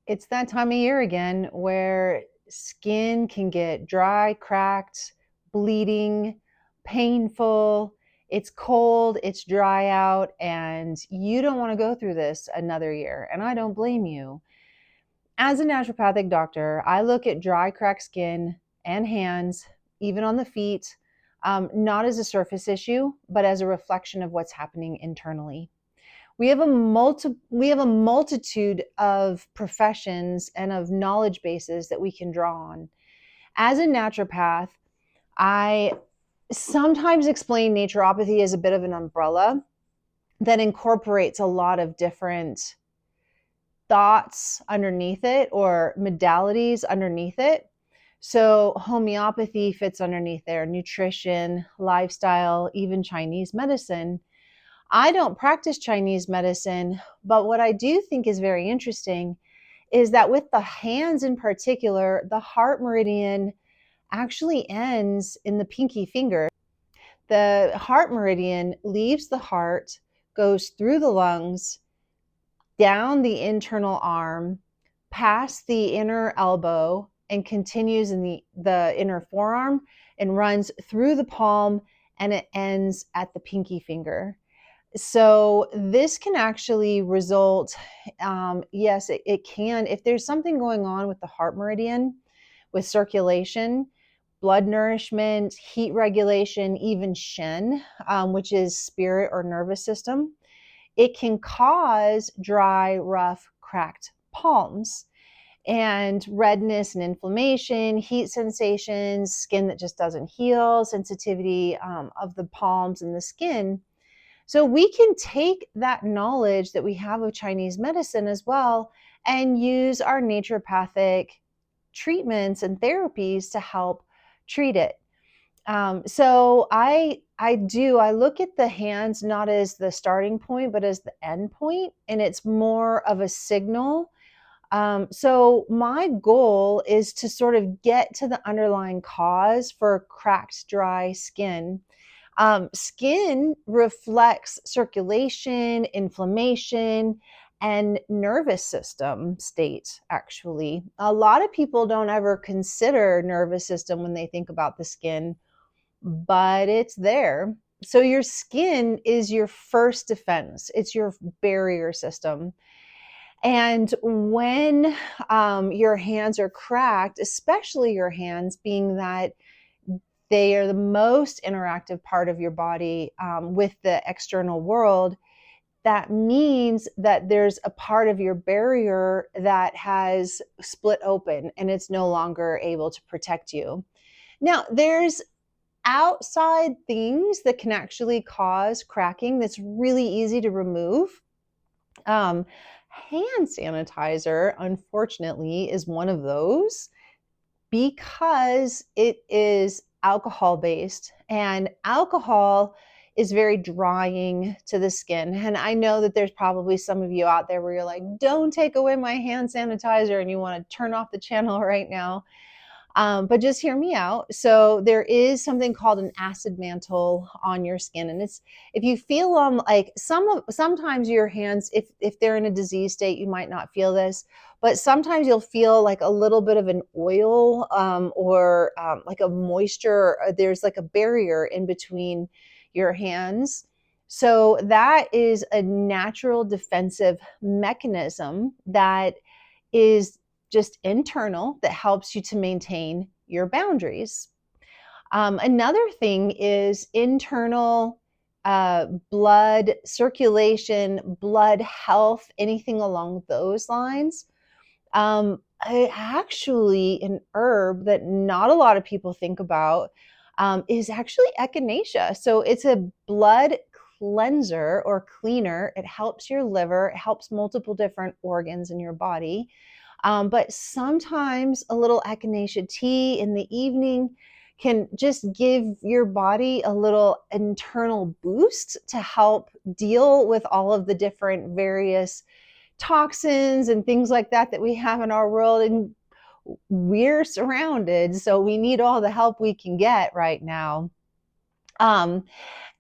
It's that time of year again where skin can get dry, cracked, bleeding, painful. It's cold, it's dry out, and you don't want to go through this another year. And I don't blame you. As a naturopathic doctor, I look at dry, cracked skin and hands, even on the feet, not as a surface issue, but as a reflection of what's happening internally. We have a multitude of professions and of knowledge bases that we can draw on. As a naturopath, I sometimes explain naturopathy as a bit of an umbrella that incorporates a lot of different thoughts underneath it or modalities underneath it. So homeopathy fits underneath there, nutrition, lifestyle, even Chinese medicine. I don't practice Chinese medicine, but what I do think is very interesting is that with the hands in particular, the heart meridian actually ends in the pinky finger. The heart meridian leaves the heart, goes through the lungs, down the internal arm, past the inner elbow, and continues in the inner forearm and runs through the palm, and it ends at the pinky finger. So this can actually result, yes, it can. If there's something going on with the heart meridian, with circulation, blood nourishment, heat regulation, even Shen, which is spirit or nervous system, it can cause dry, rough, cracked palms and redness and inflammation, heat sensations, skin that just doesn't heal, sensitivity of the palms and the skin. So we can take that knowledge that we have of Chinese medicine as well and use our naturopathic treatments and therapies to help treat it. So I look at the hands not as the starting point, but as the end point, and it's more of a signal. So my goal is to sort of get to the underlying cause for cracked, dry skin. Skin reflects circulation, inflammation, and nervous system state, actually. A lot of people don't ever consider nervous system when they think about the skin, but it's there. So your skin is your first defense. It's your barrier system. And when your hands are cracked, especially your hands, being that they are the most interactive part of your body with the external world, that means that there's a part of your barrier that has split open and it's no longer able to protect you. Now, there's outside things that can actually cause cracking that's really easy to remove. Hand sanitizer, unfortunately, is one of those because it is alcohol based, and alcohol is very drying to the skin. And I know that there's probably some of you out there where you're like, don't take away my hand sanitizer, and you want to turn off the channel right now. But just hear me out. So there is something called an acid mantle on your skin, and it's if you feel like sometimes your hands, if they're in a disease state, you might not feel this, but sometimes you'll feel like a little bit of an oil or like a moisture. There's like a barrier in between your hands. So that is a natural defensive mechanism that is just internal that helps you to maintain your boundaries. Another thing is internal blood circulation, blood health, anything along those lines. Actually, an herb that not a lot of people think about is actually echinacea. So it's a blood cleanser or cleaner. It helps your liver, it helps multiple different organs in your body. But sometimes a little echinacea tea in the evening can just give your body a little internal boost to help deal with all of the different various toxins and things like that that we have in our world. And we're surrounded, so we need all the help we can get right now. And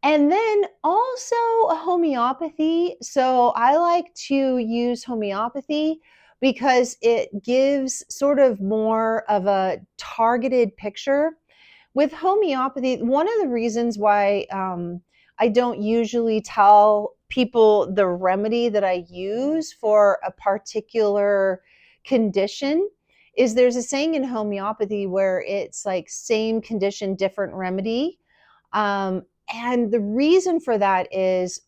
then also homeopathy. So I like to use homeopathy because it gives sort of more of a targeted picture. With homeopathy, one of the reasons why I don't usually tell people the remedy that I use for a particular condition is there's a saying in homeopathy where it's like same condition, different remedy. Um, and the reason for that is,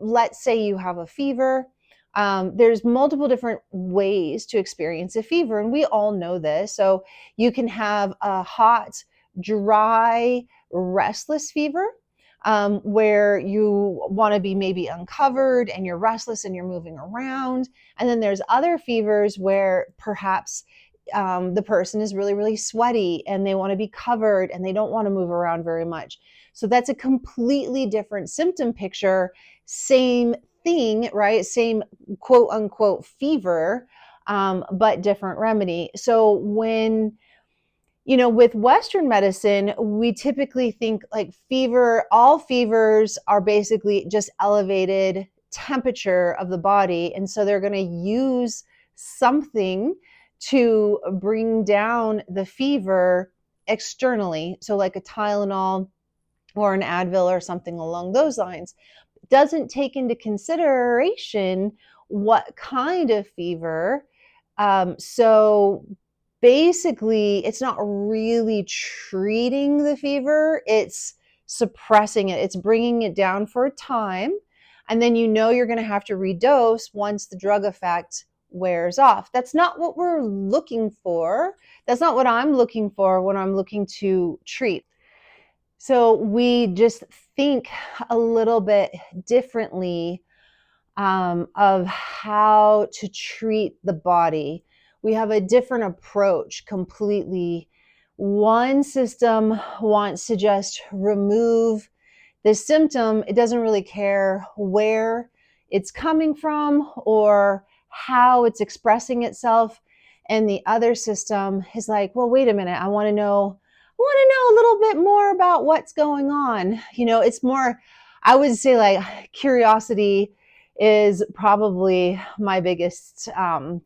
let's say you have a fever. There's multiple different ways to experience a fever, and we all know this. So you can have a hot, dry, restless fever, where you want to be maybe uncovered and you're restless and you're moving around. And then there's other fevers where perhaps the person is really, really sweaty and they want to be covered and they don't want to move around very much. So that's a completely different symptom picture. Same thing, right? Same quote unquote fever, but different remedy. So when, with Western medicine, we typically think like fever, all fevers are basically just elevated temperature of the body. And so they're going to use something to bring down the fever externally. So like a Tylenol or an Advil or something along those lines. Doesn't take into consideration what kind of fever. So basically, it's not really treating the fever, it's suppressing it. It's bringing it down for a time. And then you're going to have to redose once the drug effect wears off. That's not what we're looking for. That's not what I'm looking for when I'm looking to treat. So we just think a little bit differently of how to treat the body. We have a different approach completely. One system wants to just remove the symptom. It doesn't really care where it's coming from or how it's expressing itself. And the other system is like, well, wait a minute, I want to know a little bit more about what's going on. It's more, I would say, like, curiosity is probably my biggest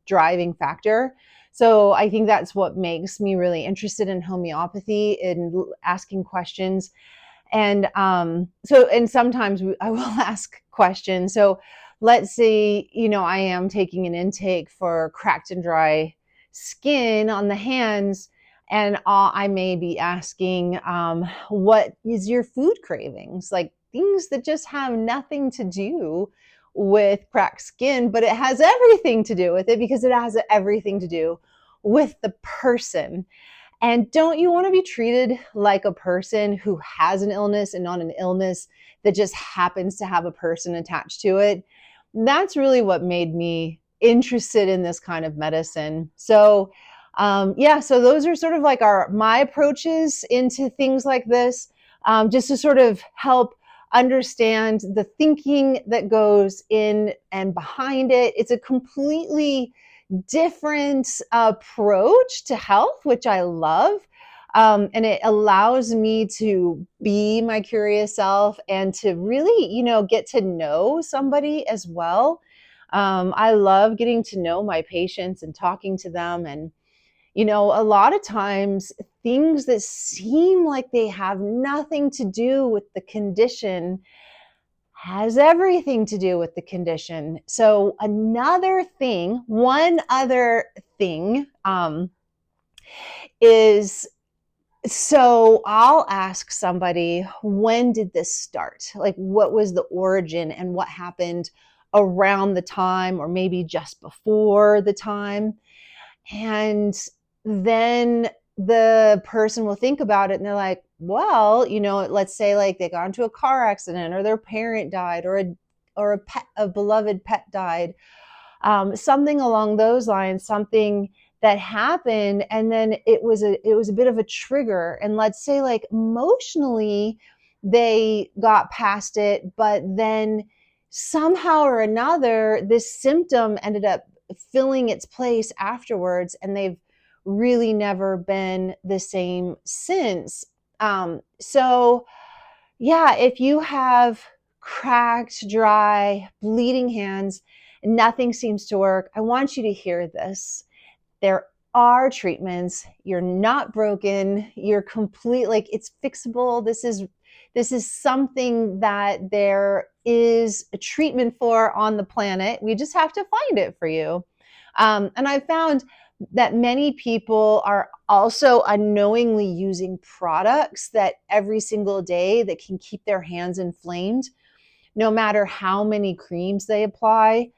driving factor. So I think that's what makes me really interested in homeopathy, in asking questions. And sometimes I will ask questions. So let's say, I am taking an intake for cracked and dry skin on the hands, and I may be asking, what is your food cravings? Like things that just have nothing to do with cracked skin, but it has everything to do with it because it has everything to do with the person. And don't you want to be treated like a person who has an illness and not an illness that just happens to have a person attached to it? That's really what made me interested in this kind of medicine. So so those are sort of like my approaches into things like this, just to sort of help understand the thinking that goes in and behind it. It's a completely different approach to health, which I love. And it allows me to be my curious self and to really, get to know somebody as well. I love getting to know my patients and talking to them. And a lot of times things that seem like they have nothing to do with the condition has everything to do with the condition. So one other thing is, so I'll ask somebody, when did this start? Like, what was the origin and what happened around the time or maybe just before the time? And then the person will think about it and they're like, well, let's say like they got into a car accident or their parent died or a beloved pet died, something along those lines, something that happened, and then it was a bit of a trigger. And let's say like emotionally they got past it, but then somehow or another this symptom ended up filling its place afterwards, and they've really never been the same since. So yeah, if you have cracked, dry, bleeding hands nothing seems to work, I want you to hear this. There are treatments. You're not broken. You're complete, like it's fixable. This is something that there is a treatment for on the planet. We just have to find it for you. And I've found that many people are also unknowingly using products that every single day that can keep their hands inflamed, no matter how many creams they apply.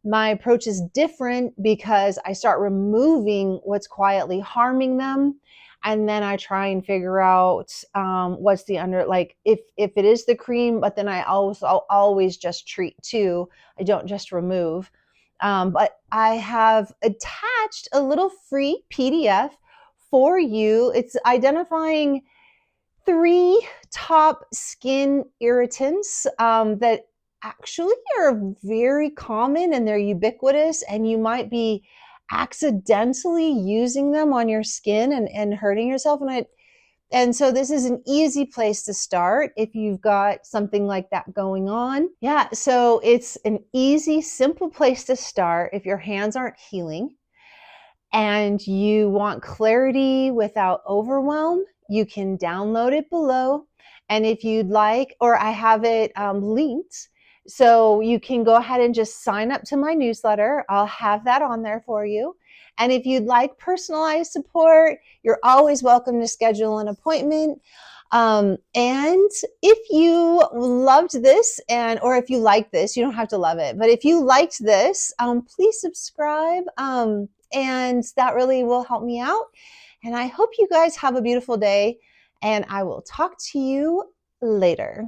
My approach is different because I start removing what's quietly harming them. And then I try and figure out what's the like if it is the cream, but then I'll always just treat too. I don't just remove. But I have attached a little free PDF for you. It's identifying 3 top skin irritants that actually are very common and they're ubiquitous, and you might be accidentally using them on your skin and hurting yourself. And so this is an easy place to start if you've got something like that going on. Yeah, so it's an easy, simple place to start if your hands aren't healing and you want clarity without overwhelm. You can download it below. And if you'd like, or I have it linked, so you can go ahead and just sign up to my newsletter. I'll have that on there for you. And if you'd like personalized support, you're always welcome to schedule an appointment. And if you loved this, or if you like this, you don't have to love it, but if you liked this, please subscribe. And that really will help me out. And I hope you guys have a beautiful day, and I will talk to you later.